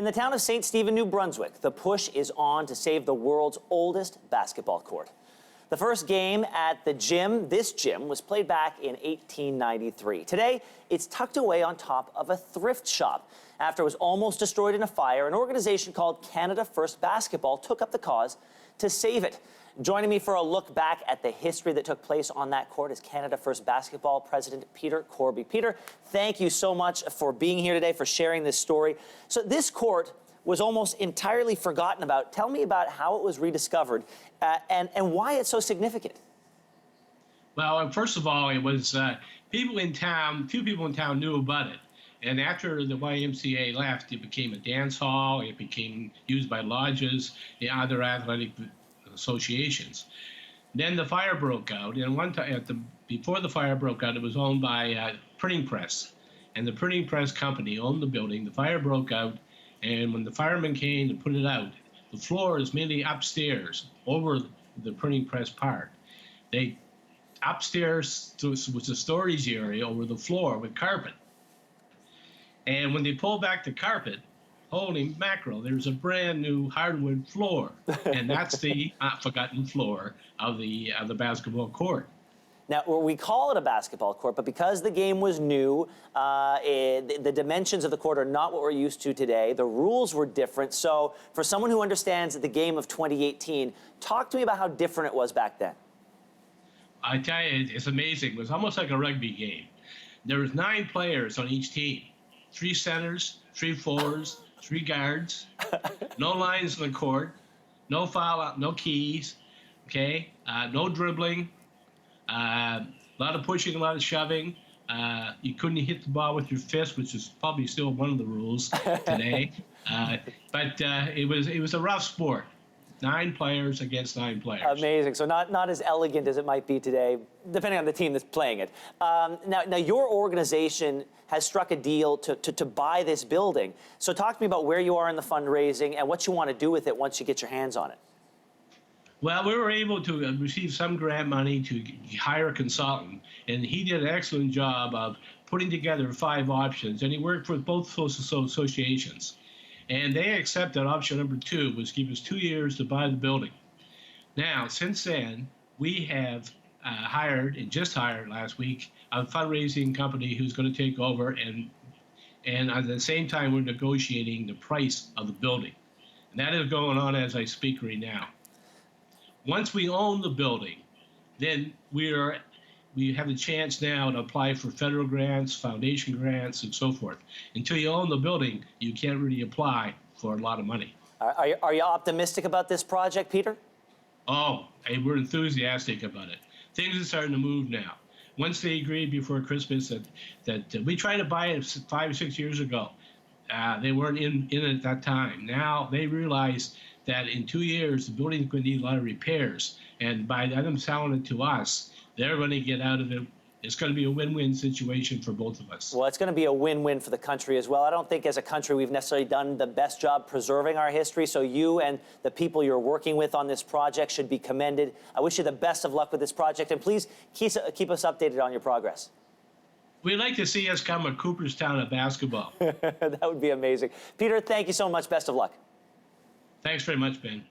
In the town of St. Stephen, New Brunswick, the push is on to save the world's oldest basketball court. The first game at this gym, was played back in 1893. Today, it's tucked away on top of a thrift shop. After it was almost destroyed in a fire, an organization called Canada First Basketball took up the cause to save it. Joining me for a look back at the history that took place on that court is Canada First Basketball President Peter Corby. Peter, thank you so much for being here today, for sharing this story. So this court was almost entirely forgotten about. Tell me about how it was rediscovered and why it's so significant. Well, first of all, it was people in town, few people in town knew about it. And after the YMCA left, it became a dance hall. It became used by lodges and other athletic associations. Then the fire broke out, and one time, before the fire broke out, it was owned by a printing press. And the printing press company owned the building. The fire broke out, and when the firemen came to put it out, the floor is mainly upstairs over the printing press part. Upstairs was a storage area over the floor with carpet. And when they pulled back the carpet, holy mackerel, there's a brand new hardwood floor. And that's the forgotten floor of the basketball court. Now, we call it a basketball court, but because the game was new, the dimensions of the court are not what we're used to today. The rules were different. So for someone who understands the game of 2018, talk to me about how different it was back then. I tell you, it's amazing. It was almost like a rugby game. There was 9 players on each team. 3 centers, 3 forwards, 3 guards, no lines on the court, no foul out, no keys, okay, no dribbling, a lot of pushing, a lot of shoving. You couldn't hit the ball with your fist, which is probably still one of the rules today. But it was a rough sport. 9 players against 9 players. Amazing. So not as elegant as it might be today, depending on the team that's playing it. Now your organization has struck a deal to buy this building. So talk to me about where you are in the fundraising and what you want to do with it once you get your hands on it. Well, we were able to receive some grant money to hire a consultant, and he did an excellent job of putting together 5 options, and he worked with both associations. And they accepted option number 2, was give us 2 years to buy the building. Now, since then, we have just hired last week, a fundraising company who's going to take over, and at the same time, we're negotiating the price of the building. And that is going on as I speak right now. Once we own the building, then we have the chance now to apply for federal grants, foundation grants, and so forth. Until you own the building, you can't really apply for a lot of money. Are you optimistic about this project, Peter? Oh, we're enthusiastic about it. Things are starting to move now. Once they agreed before Christmas that we tried to buy it 5 or 6 years ago, they weren't in it at that time. Now they realize that in 2 years, the building is going to need a lot of repairs. And by them selling it to us, they're going to get out of it. It's going to be a win-win situation for both of us. Well, it's going to be a win-win for the country as well. I don't think as a country we've necessarily done the best job preserving our history, so you and the people you're working with on this project should be commended. I wish you the best of luck with this project, and please keep us updated on your progress. We'd like to see us come a Cooperstown of basketball. That would be amazing. Peter, thank you so much. Best of luck. Thanks very much, Ben.